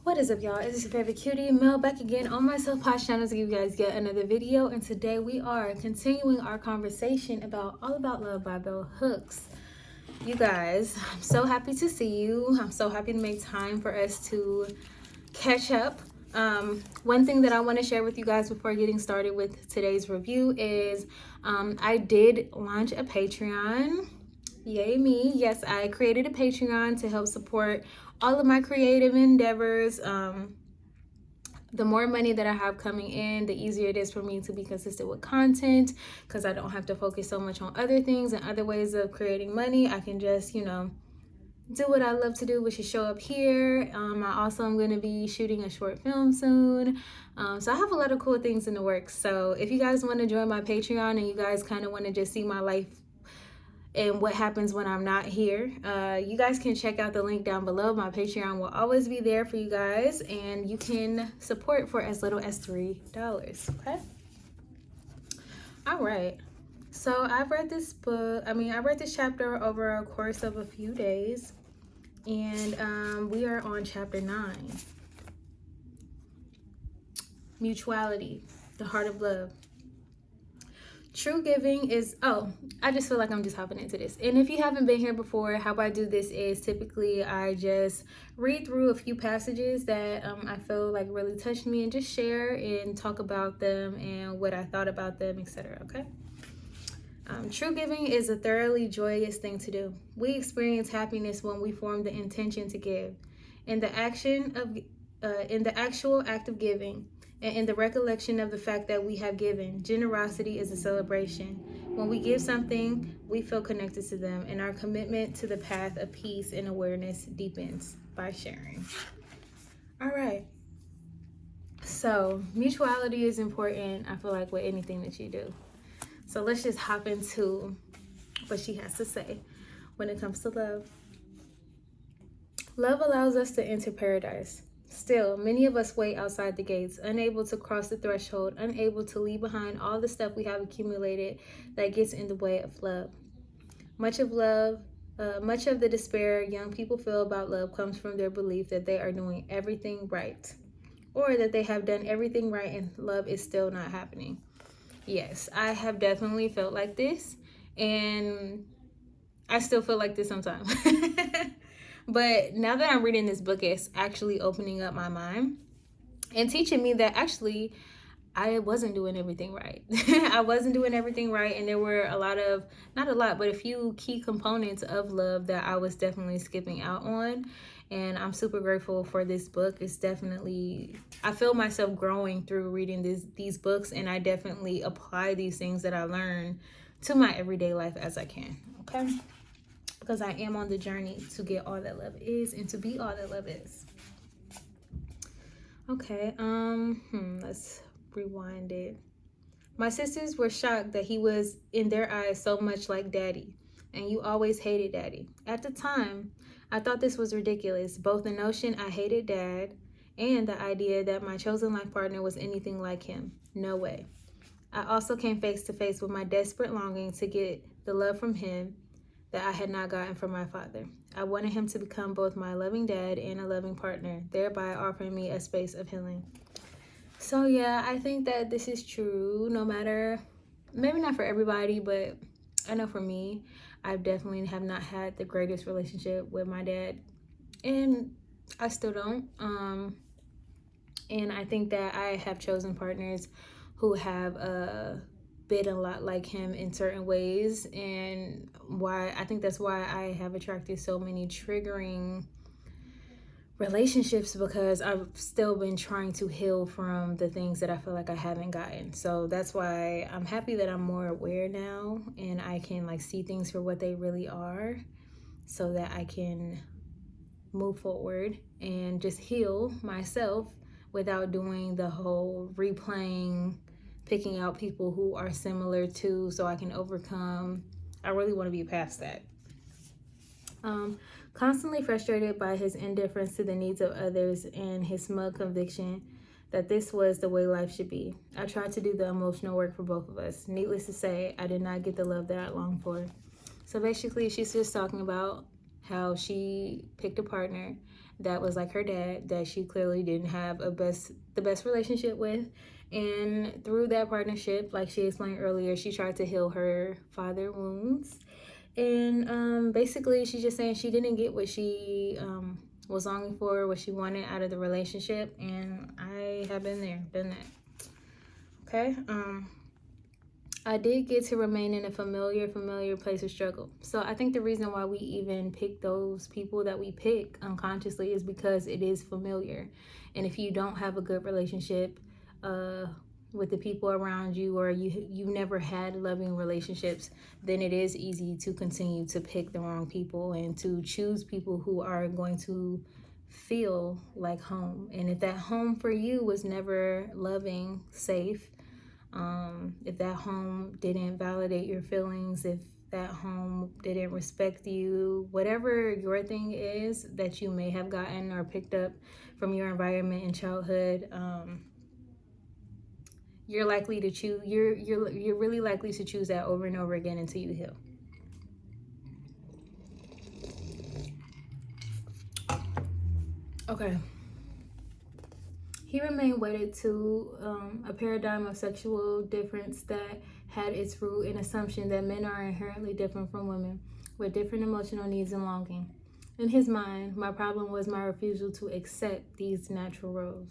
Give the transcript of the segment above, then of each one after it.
What is up, y'all? It's your favorite cutie Mel back again on my self-pause channel to give you guys yet another video. And today we are continuing our conversation about All About Love by Bell Hooks. You guys, I'm so happy to see you. I'm so happy to make time for us to catch up. One thing that I want to share with you guys before getting started with today's review is I did launch a Patreon. Yay me. Yes, I created a Patreon to help support all of my creative endeavors. The more money that I have coming in, the easier it is for me to be consistent with content because I don't have to focus so much on other things and other ways of creating money. I can just, do what I love to do, which is show up here. I also am going to be shooting a short film soon. So I have a lot of cool things in the works. So if you guys want to join my Patreon and you guys kind of want to just see my life and what happens when I'm not here, you guys can check out the link down below. My Patreon will always be there for you guys, and you can support for as little as $3. Okay. All right. So I've read this book. I read this chapter over a course of a few days, and we are on chapter 9. Mutuality, the heart of love. True giving is, I just feel like I'm just hopping into this. And if you haven't been here before, how I do this is typically I just read through a few passages that I feel like really touched me and just share and talk about them and what I thought about them, etc. Okay. True giving is a thoroughly joyous thing to do. We experience happiness when we form the intention to give. In the actual act of giving, and in the recollection of the fact that we have given, generosity is a celebration. When we give something, we feel connected to them, and our commitment to the path of peace and awareness deepens by sharing. All right. So mutuality is important, I feel like, with anything that you do. So let's just hop into what she has to say when it comes to love. Love allows us to enter paradise. Still, many of us wait outside the gates, unable to cross the threshold, unable to leave behind all the stuff we have accumulated that gets in the way of love. Much of the despair young people feel about love comes from their belief that they are doing everything right, or that they have done everything right and love is still not happening. Yes, I have definitely felt like this, and I still feel like this sometimes. But now that I'm reading this book, it's actually opening up my mind and teaching me that actually I wasn't doing everything right. I wasn't doing everything right. And there were a few key components of love that I was definitely skipping out on. And I'm super grateful for this book. It's definitely, I feel myself growing through reading these books, and I definitely apply these things that I learned to my everyday life as I can. Okay. Because I am on the journey to get all that love is and to be all that love is. Okay, let's rewind it. My sisters were shocked that he was, in their eyes, so much like Daddy, and you always hated Daddy. At the time, I thought this was ridiculous, both the notion I hated Dad and the idea that my chosen life partner was anything like him. No way. I also came face to face with my desperate longing to get the love from him that I had not gotten from my father. I wanted him to become both my loving dad and a loving partner, thereby offering me a space of healing. So yeah, I think that this is true, no matter, maybe not for everybody, but I know for me, I definitely have not had the greatest relationship with my dad, and I still don't. And I think that I have chosen partners who have been a lot like him in certain ways, and I think that's why I have attracted so many triggering relationships, because I've still been trying to heal from the things that I feel like I haven't gotten. So that's why I'm happy that I'm more aware now and I can see things for what they really are, so that I can move forward and just heal myself without doing the whole replaying, picking out people who are similar to, so I can overcome. I really want to be past that. Constantly frustrated by his indifference to the needs of others and his smug conviction that this was the way life should be, I tried to do the emotional work for both of us. Needless to say, I did not get the love that I longed for. So basically, she's just talking about how she picked a partner that was like her dad, that she clearly didn't have the best relationship with. And through that partnership, like she explained earlier, she tried to heal her father wounds. And basically, she's just saying she didn't get what she was longing for, what she wanted out of the relationship. And I have been there, done that. Okay. I did get to remain in a familiar place of struggle. So I think the reason why we even pick those people that we pick unconsciously is because it is familiar. And if you don't have a good relationship with the people around you, or you never had loving relationships, then it is easy to continue to pick the wrong people and to choose people who are going to feel like home. And if that home for you was never loving, safe, if that home didn't validate your feelings, if that home didn't respect you, whatever your thing is that you may have gotten or picked up from your environment in childhood, you're likely to choose. You're really likely to choose that over and over again until you heal. Okay. He remained wedded to a paradigm of sexual difference that had its root in assumption that men are inherently different from women, with different emotional needs and longing. In his mind, my problem was my refusal to accept these natural roles.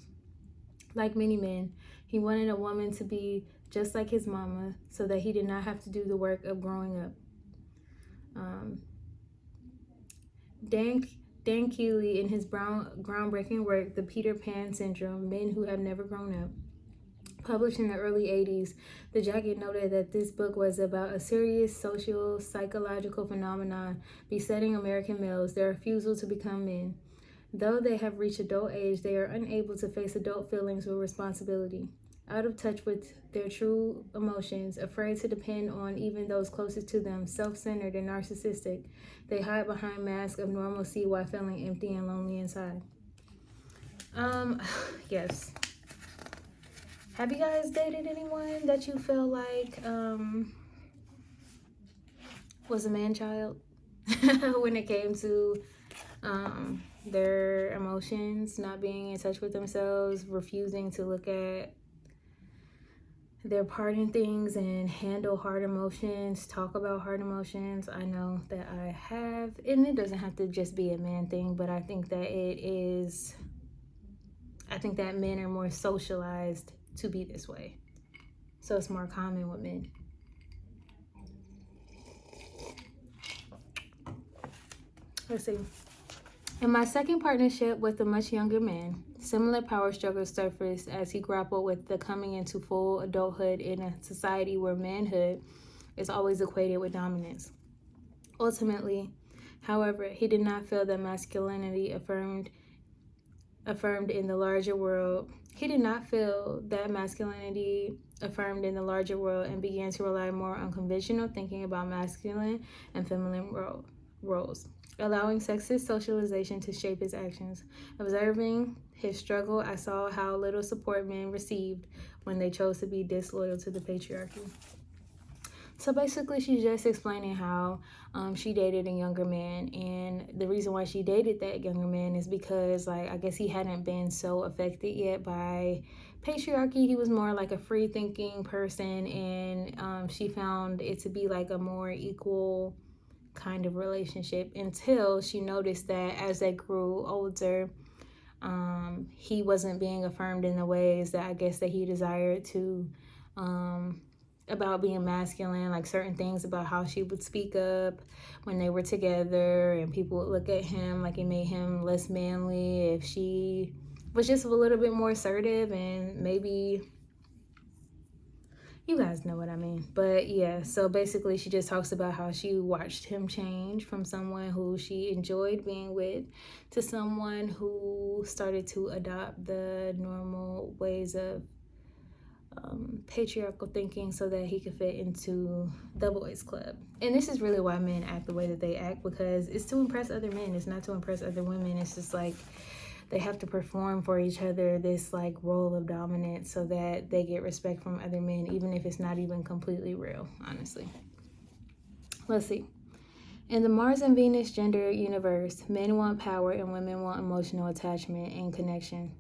Like many men, he wanted a woman to be just like his mama so that he did not have to do the work of growing up. Dan Keeley, in his groundbreaking work, The Peter Pan Syndrome, Men Who Have Never Grown Up, published in the early 80s, the jacket noted that this book was about a serious social, psychological phenomenon besetting American males, their refusal to become men. Though they have reached adult age, they are unable to face adult feelings with responsibility. Out of touch with their true emotions, afraid to depend on even those closest to them, self-centered and narcissistic, they hide behind masks of normalcy while feeling empty and lonely inside. Yes. Have you guys dated anyone that you feel like was a man-child when it came to their emotions, not being in touch with themselves, refusing to look at their part in things and handle hard emotions, talk about hard emotions? I know that I have, and it doesn't have to just be a man thing, but I think that men are more socialized to be this way. So it's more common with men. Let's see. In my second partnership with a much younger man, similar power struggles surfaced as he grappled with the coming into full adulthood in a society where manhood is always equated with dominance. Ultimately, however, he did not feel that masculinity affirmed in the larger world. He did not feel that masculinity affirmed in the larger world and began to rely more on conventional thinking about masculine and feminine roles, allowing sexist socialization to shape his actions. Observing his struggle, I saw how little support men received when they chose to be disloyal to the patriarchy. So basically, she's just explaining how she dated a younger man, and the reason why she dated that younger man is because, like, I guess he hadn't been so affected yet by patriarchy. He was more like a free-thinking person, and she found it to be like a more equal kind of relationship until she noticed that as they grew older, he wasn't being affirmed in the ways that I guess that he desired to, about being masculine, like certain things about how she would speak up when they were together, and people would look at him like it made him less manly if she was just a little bit more assertive, and maybe you guys know what I mean. But yeah, so basically she just talks about how she watched him change from someone who she enjoyed being with to someone who started to adopt the normal ways of patriarchal thinking so that he could fit into the boys club. And this is really why men act the way that they act, because it's to impress other men. It's not to impress other women. It's just like they have to perform for each other this like role of dominance so that they get respect from other men, even if it's not even completely real, honestly. Let's see. In the Mars and Venus gender universe, men want power and women want emotional attachment and connection.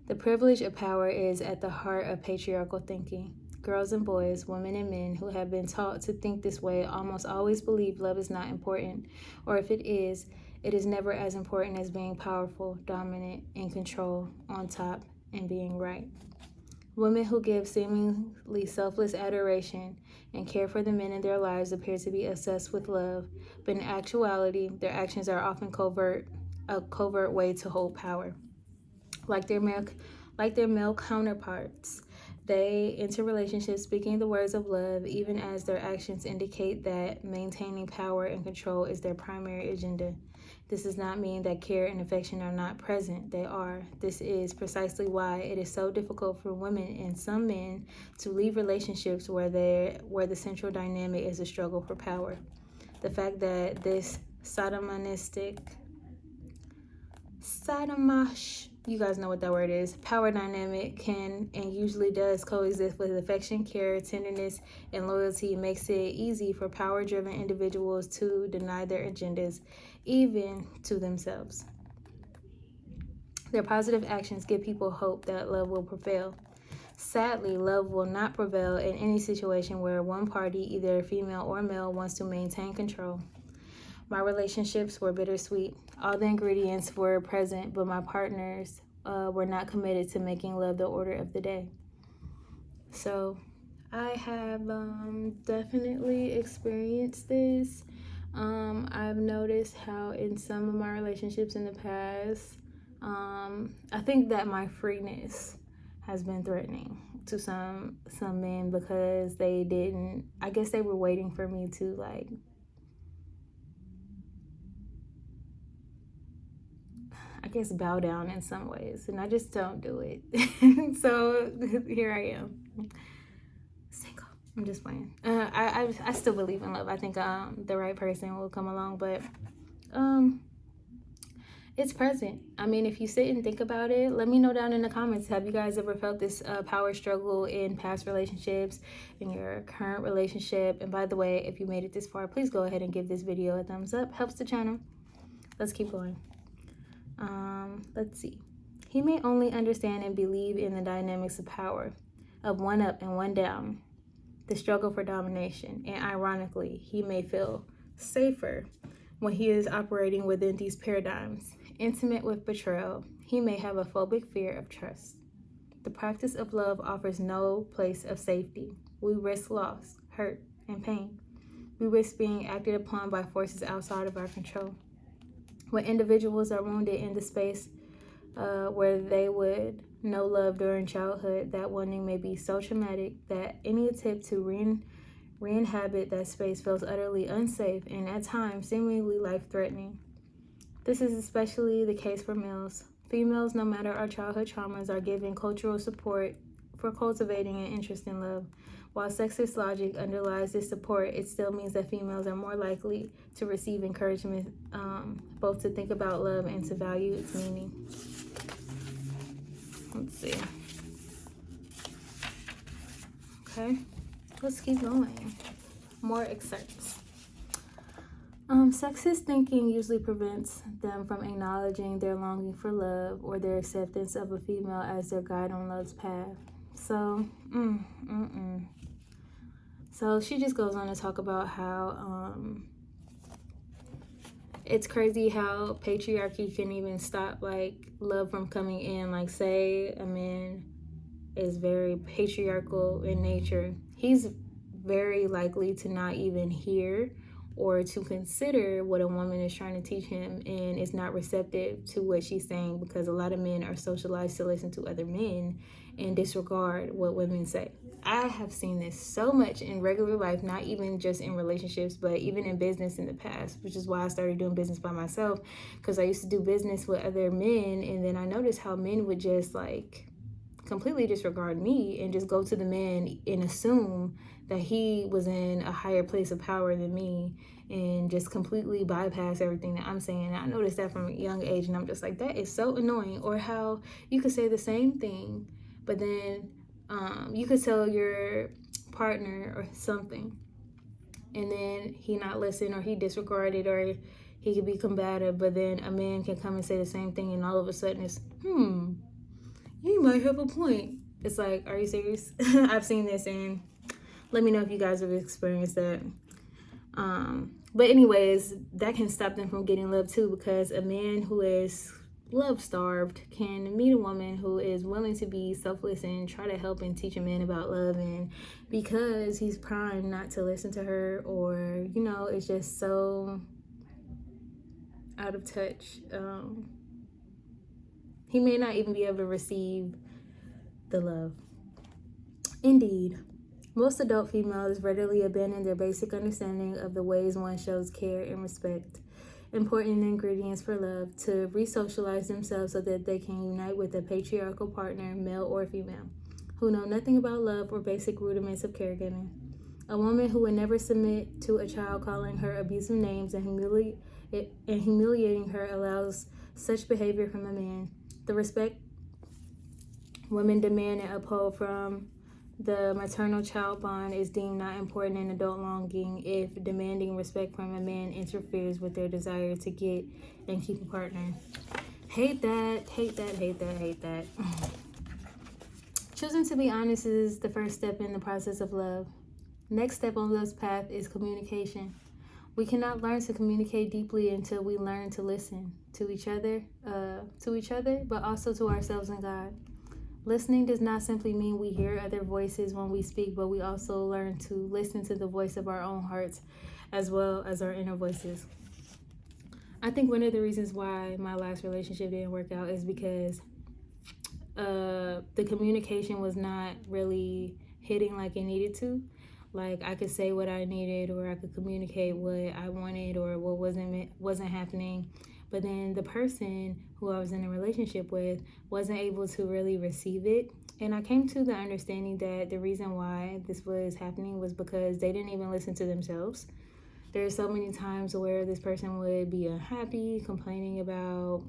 The privilege of power is at the heart of patriarchal thinking. Girls and boys, women and men who have been taught to think this way almost always believe love is not important, or if it is never as important as being powerful, dominant, in control, on top, and being right. Women who give seemingly selfless adoration and care for the men in their lives appear to be obsessed with love, but in actuality, their actions are often a covert way to hold power. Like their male counterparts, they enter relationships speaking the words of love, even as their actions indicate that maintaining power and control is their primary agenda. This does not mean that care and affection are not present. They are. This is precisely why it is so difficult for women and some men to leave relationships where the central dynamic is a struggle for power. The fact that this sodomash, you guys know what that word is, power dynamic can and usually does coexist with affection, care, tenderness, and loyalty makes it easy for power-driven individuals to deny their agendas, even to themselves. Their positive actions give people hope that love will prevail. Sadly, love will not prevail in any situation where one party, either female or male, wants to maintain control. My relationships were bittersweet. All the ingredients were present, but my partners were not committed to making love the order of the day. So I have definitely experienced this. I've noticed how in some of my relationships in the past, I think that my freeness has been threatening to some men because I guess they were waiting for me to bow down in some ways, and I just don't do it. So here I am, single. I'm just playing. I still believe in love. I think the right person will come along, but it's present. I mean, if you sit and think about it, let me know down in the comments. Have you guys ever felt this power struggle in past relationships, in your current relationship? And by the way, if you made it this far, please go ahead and give this video a thumbs up. Helps the channel. Let's keep going. Let's see. He may only understand and believe in the dynamics of power, of one up and one down, the struggle for domination, and ironically, he may feel safer when he is operating within these paradigms. Intimate with betrayal, he may have a phobic fear of trust. The practice of love offers no place of safety. We risk loss, hurt, and pain. We risk being acted upon by forces outside of our control. When individuals are wounded in the space where they would know love during childhood, that wounding may be so traumatic that any attempt to re-inhabit that space feels utterly unsafe and at times seemingly life-threatening. This is especially the case for males. Females, no matter our childhood traumas, are given cultural support for cultivating an interest in love. While sexist logic underlies this support, it still means that females are more likely to receive encouragement, both to think about love and to value its meaning. Let's see. Okay, let's keep going. More excerpts. Sexist thinking usually prevents them from acknowledging their longing for love or their acceptance of a female as their guide on love's path. So, So she just goes on to talk about how it's crazy how patriarchy can even stop love from coming in. Say a man is very patriarchal in nature, he's very likely to not even hear or to consider what a woman is trying to teach him, and is not receptive to what she's saying, because a lot of men are socialized to listen to other men and disregard what women say. I have seen this so much in regular life, not even just in relationships, but even in business in the past, which is why I started doing business by myself, because I used to do business with other men, and then I noticed how men would just completely disregard me and just go to the man and assume that he was in a higher place of power than me, and just completely bypass everything that I'm saying. And I noticed that from a young age, and I'm just like, that is so annoying. Or how you could say the same thing, but then you could tell your partner or something, and then he not listen, or he disregarded, or he could be combative, but then a man can come and say the same thing, and all of a sudden it's, you might have a point. It's like, are you serious? I've seen this, and let me know if you guys have experienced that. But anyways, that can stop them from getting love too, because a man who is love starved can meet a woman who is willing to be selfless and try to help and teach a man about love, and because he's primed not to listen to her, or it's just so out of touch, he may not even be able to receive the love. Indeed, most adult females readily abandon their basic understanding of the ways one shows care and respect, important ingredients for love, to re-socialize themselves so that they can unite with a patriarchal partner, male or female, who know nothing about love or basic rudiments of caregiving. A woman who would never submit to a child calling her abusive names and humiliating her allows such behavior from a man. The respect women demand and uphold from the maternal-child bond is deemed not important in adult longing if demanding respect from a man interferes with their desire to get and keep a partner. Hate that, hate that, hate that, hate that. Choosing to be honest is the first step in the process of love. Next step on love's path is communication. We cannot learn to communicate deeply until we learn to listen to each other, but also to ourselves and God. Listening does not simply mean we hear other voices when we speak, but we also learn to listen to the voice of our own hearts as well as our inner voices. I think one of the reasons why my last relationship didn't work out is because the communication was not really hitting like it needed to. Like, I could say what I needed, or I could communicate what I wanted, or what wasn't happening. But then the person who I was in a relationship with wasn't able to really receive it. And I came to the understanding that the reason why this was happening was because they didn't even listen to themselves. There's so many times where this person would be unhappy, complaining about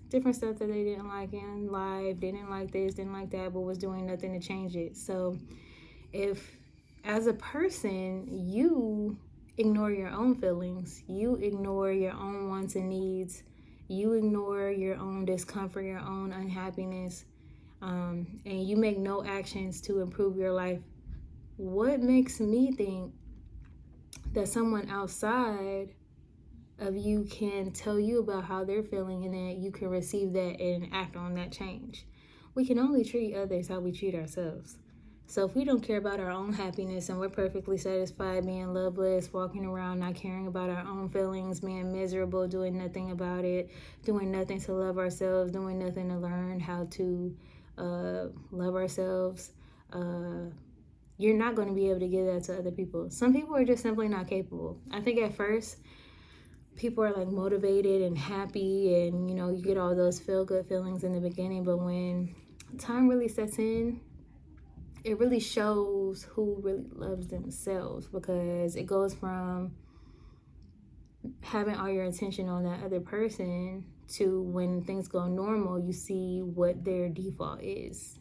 different stuff that they didn't like in life, didn't like this, didn't like that, but was doing nothing to change it. So if, as a person, you ignore your own feelings, you ignore your own wants and needs, you ignore your own discomfort, your own unhappiness, and you make no actions to improve your life, what makes me think that someone outside of you can tell you about how they're feeling and that you can receive that and act on that change? We can only treat others how we treat ourselves. So if we don't care about our own happiness and we're perfectly satisfied being loveless, walking around not caring about our own feelings, being miserable, doing nothing about it, doing nothing to love ourselves, doing nothing to learn how to love ourselves, you're not going to be able to give that to other people. Some people are just simply not capable. I think at first people are like motivated and happy, and you get all those feel good feelings in the beginning, but when time really sets in, it really shows who really loves themselves, because it goes from having all your attention on that other person to when things go normal, you see what their default is.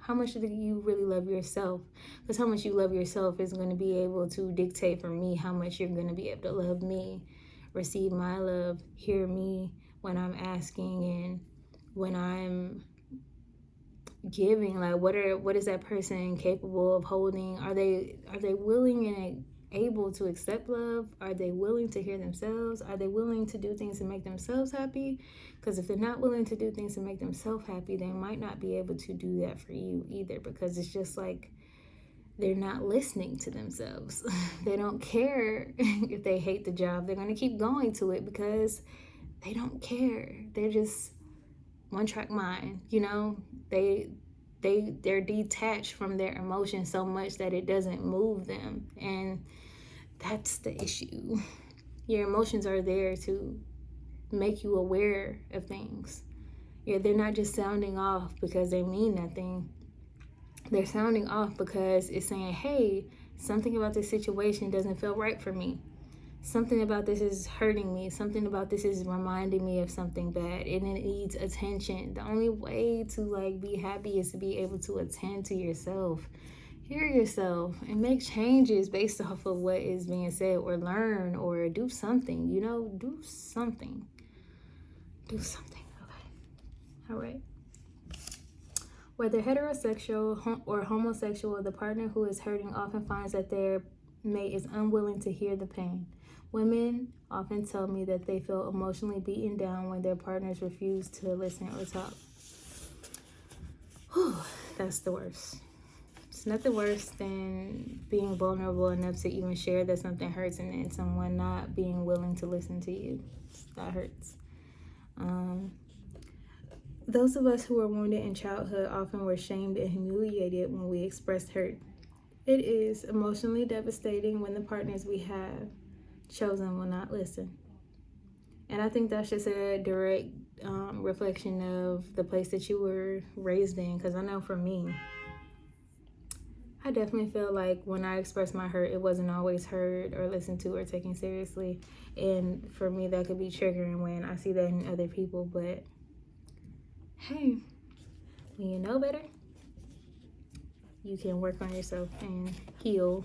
How much do you really love yourself? Because how much you love yourself is going to be able to dictate for me how much you're going to be able to love me, receive my love, hear me when I'm asking and when I'm giving. Like, what is that person capable of holding? Are they willing and able to accept love? Are they willing to hear themselves? Are they willing to do things to make themselves happy? Because if they're not willing to do things to make themselves happy, they might not be able to do that for you either, because it's just like they're not listening to themselves. They don't care if they hate the job. They're going to keep going to it because they don't care. They're just one-track mind, they're detached from their emotions so much that it doesn't move them, and that's the issue. Your emotions are there to make you aware of things. They're not just sounding off because they mean nothing. They're sounding off because it's saying, hey, something about this situation doesn't feel right for me. Something about this is hurting me. Something about this is reminding me of something bad, and it needs attention. The only way to be happy is to be able to attend to yourself. hear yourself and make changes based off of what is being said, or learn or do something, do something. Do something. Okay. All right. Whether heterosexual or homosexual, the partner who is hurting often finds that their mate is unwilling to hear the pain. Women often tell me that they feel emotionally beaten down when their partners refuse to listen or talk. Whew, that's the worst. It's nothing worse than being vulnerable enough to even share that something hurts and then someone not being willing to listen to you. That hurts. Those of us who were wounded in childhood often were shamed and humiliated when we expressed hurt. It is emotionally devastating when the partners we have chosen will not listen. And I think that's just a direct reflection of the place that you were raised in. Because I know for me, I definitely feel like when I expressed my hurt, it wasn't always heard or listened to or taken seriously. And for me, that could be triggering when I see that in other people. But hey, when you know better, you can work on yourself and heal.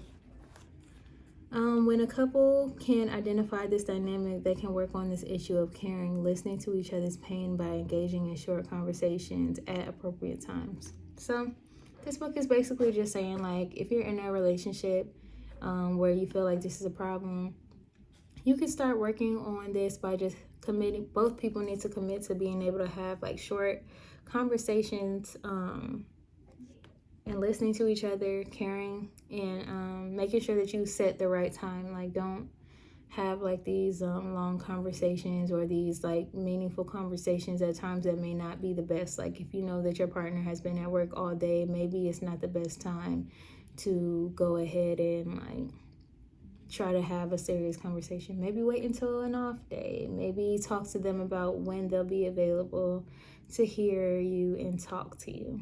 When a couple can identify this dynamic, they can work on this issue of caring, listening to each other's pain by engaging in short conversations at appropriate times. So this book is basically just saying, like, if you're in a relationship where you feel like this is a problem, you can start working on this by just committing. Both people need to commit to being able to have like short conversations and listening to each other, caring, and making sure that you set the right time. Like, don't have like these long conversations or these like meaningful conversations at times that may not be the best. Like, if you know that your partner has been at work all day, maybe it's not the best time to go ahead and like try to have a serious conversation. Maybe wait until an off day. Maybe talk to them about when they'll be available to hear you and talk to you.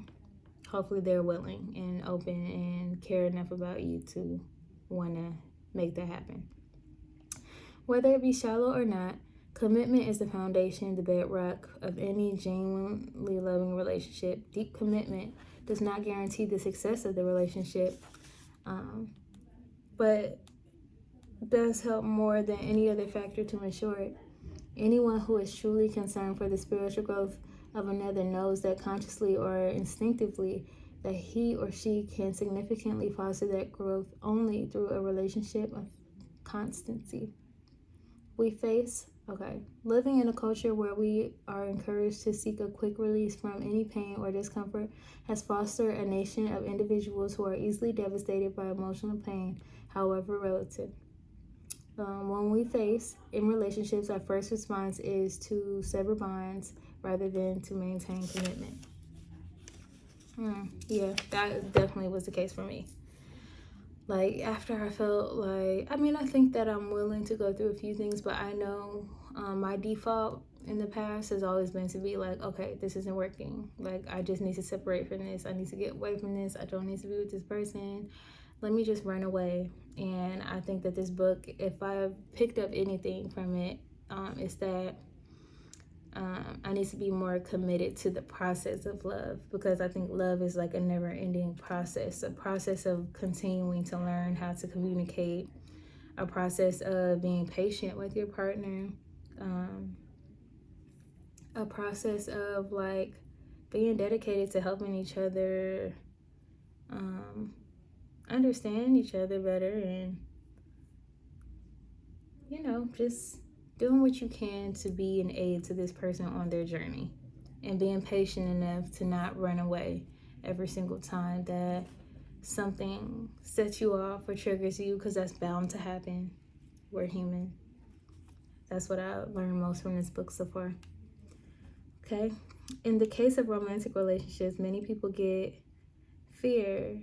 Hopefully they're willing and open and care enough about you to want to make that happen. Whether it be shallow or not, commitment is the foundation, the bedrock of any genuinely loving relationship. Deep commitment does not guarantee the success of the relationship, but does help more than any other factor to ensure it. Anyone who is truly concerned for the spiritual growth of another knows that consciously or instinctively that he or she can significantly foster that growth only through a relationship of constancy. Living in a culture where we are encouraged to seek a quick release from any pain or discomfort has fostered a nation of individuals who are easily devastated by emotional pain, however relative. When we face in relationships, our first response is to sever bonds rather than to maintain commitment. Yeah, that definitely was the case for me. Like, after I felt like, I think that I'm willing to go through a few things, but I know my default in the past has always been to be like, okay, this isn't working. Like, I just need to separate from this. I need to get away from this. I don't need to be with this person. Let me just run away. And I think that this book, if I've picked up anything from it, is that I need to be more committed to the process of love, because I think love is like a never-ending process, a process of continuing to learn how to communicate, a process of being patient with your partner, a process of like being dedicated to helping each other understand each other better, and just doing what you can to be an aid to this person on their journey, and being patient enough to not run away every single time that something sets you off or triggers you, because that's bound to happen. We're human. That's what I learned most from this book so far. Okay. In the case of romantic relationships, many people get fear.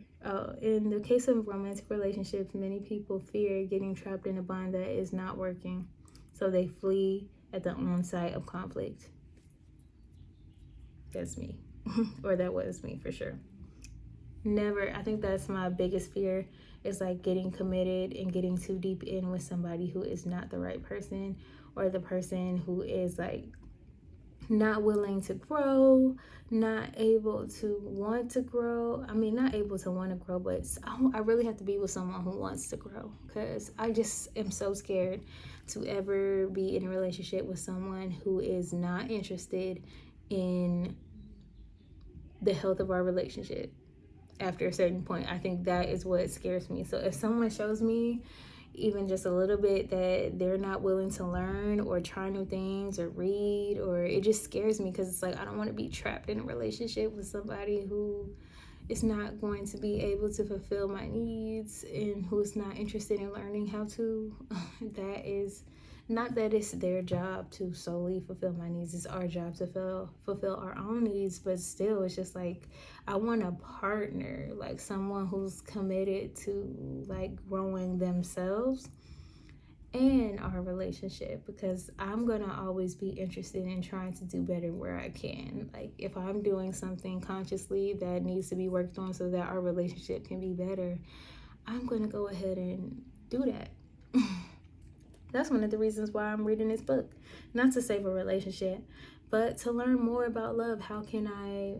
In the case of romantic relationships, many people fear getting trapped in a bond that is not working, so they flee at the onset of conflict. That's me, or that was me for sure. I think that's my biggest fear, is like getting committed and getting too deep in with somebody who is not the right person, or the person who is like not willing to grow, not able to want to grow. I mean, not able to want to grow, but I really have to be with someone who wants to grow, because I just am so scared to ever be in a relationship with someone who is not interested in the health of our relationship after a certain point. I think that is what scares me. So if someone shows me even just a little bit that they're not willing to learn or try new things or read, or it just scares me, because it's like I don't want to be trapped in a relationship with somebody who is not going to be able to fulfill my needs and who's not interested in learning how to. That is not that it's their job to solely fulfill my needs. It's our job to fulfill our own needs, but still, it's just like I want a partner, like someone who's committed to like growing themselves and our relationship, because I'm gonna always be interested in trying to do better where I can. Like if I'm doing something consciously that needs to be worked on so that our relationship can be better, I'm gonna go ahead and do that. That's one of the reasons why I'm reading this book. Not to save a relationship, but to learn more about love. How can I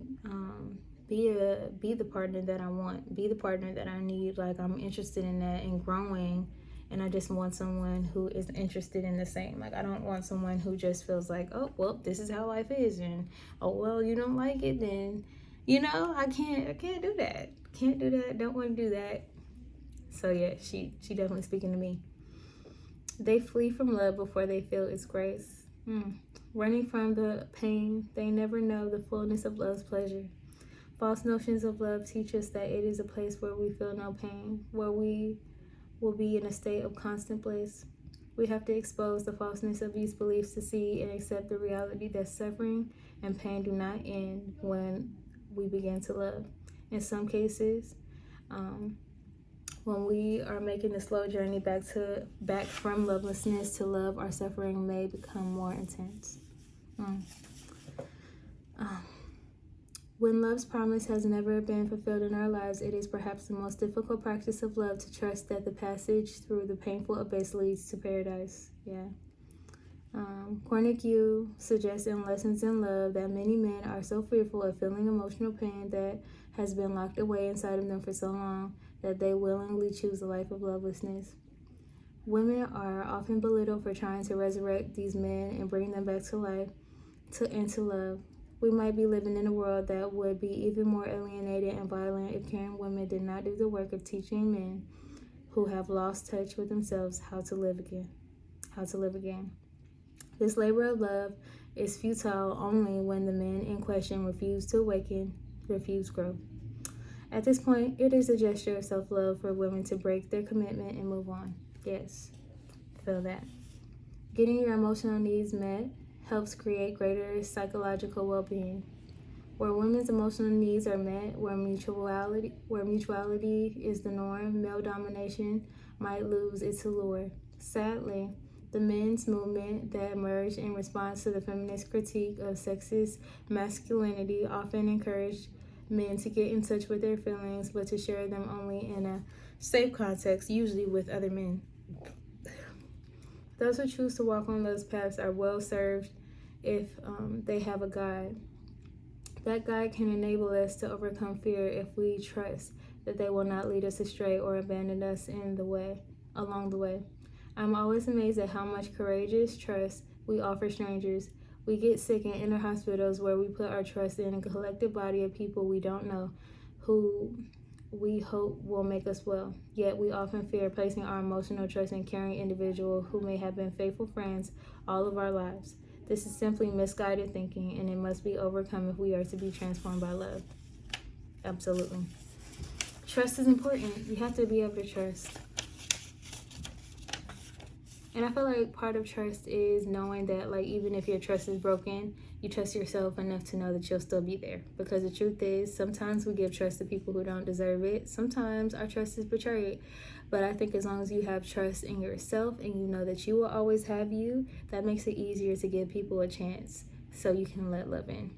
be the partner that I want, be the partner that I need? Like I'm interested in that and growing, and I just want someone who is interested in the same. Like I don't want someone who just feels like, oh well, this is how life is, and oh well, you don't like it, then I can't do that. Can't do that. Don't want to do that. So yeah, she definitely speaking to me. They flee from love before they feel its grace. Running from the pain, they never know the fullness of love's pleasure. False notions of love teach us that it is a place where we feel no pain, where we will be in a state of constant bliss. We have to expose the falseness of these beliefs to see and accept the reality that suffering and pain do not end when we begin to love. In some cases, when we are making the slow journey back from lovelessness to love, our suffering may become more intense. When love's promise has never been fulfilled in our lives, it is perhaps the most difficult practice of love to trust that the passage through the painful abyss leads to paradise. Yeah. Cornick suggests in Lessons in Love that many men are so fearful of feeling emotional pain that has been locked away inside of them for so long that they willingly choose a life of lovelessness. Women are often belittled for trying to resurrect these men and bring them back to life and to love. We might be living in a world that would be even more alienated and violent if caring women did not do the work of teaching men who have lost touch with themselves how to live again. This labor of love is futile only when the men in question refuse to awaken, refuse growth. At this point, it is a gesture of self-love for women to break their commitment and move on. Yes, feel that. Getting your emotional needs met helps create greater psychological well-being. Where women's emotional needs are met, where mutuality is the norm, male domination might lose its allure. Sadly, the men's movement that emerged in response to the feminist critique of sexist masculinity often encouraged men to get in touch with their feelings, but to share them only in a safe context, usually with other men. Those who choose to walk on those paths are well served if they have a guide. That guide can enable us to overcome fear if we trust that they will not lead us astray or abandon us along the way. I'm always amazed at how much courageous trust we offer strangers. We get sick and enter hospitals where we put our trust in a collective body of people we don't know, who we hope will make us well. Yet we often fear placing our emotional trust in caring individuals who may have been faithful friends all of our lives. This is simply misguided thinking, and it must be overcome if we are to be transformed by love. Absolutely. Trust is important. You have to be able to trust. And I feel like part of trust is knowing that, like, even if your trust is broken, you trust yourself enough to know that you'll still be there. Because the truth is, sometimes we give trust to people who don't deserve it. Sometimes our trust is betrayed. But I think as long as you have trust in yourself and you know that you will always have you, that makes it easier to give people a chance so you can let love in.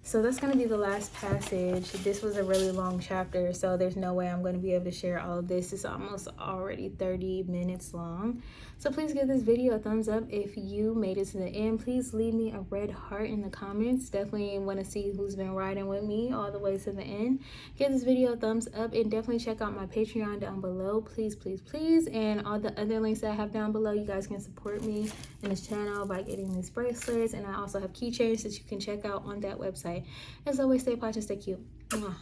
So that's going to be the last passage. This was a really long chapter, so there's no way I'm going to be able to share all of this. It's almost already 30 minutes long. So please give this video a thumbs up if you made it to the end. Please leave me a red heart in the comments. Definitely want to see who's been riding with me all the way to the end. Give this video a thumbs up and definitely check out my Patreon down below. Please, please, please. And all the other links that I have down below. You guys can support me in this channel by getting these bracelets. And I also have keychains that you can check out on that website. As always, stay patient, stay cute. Mwah.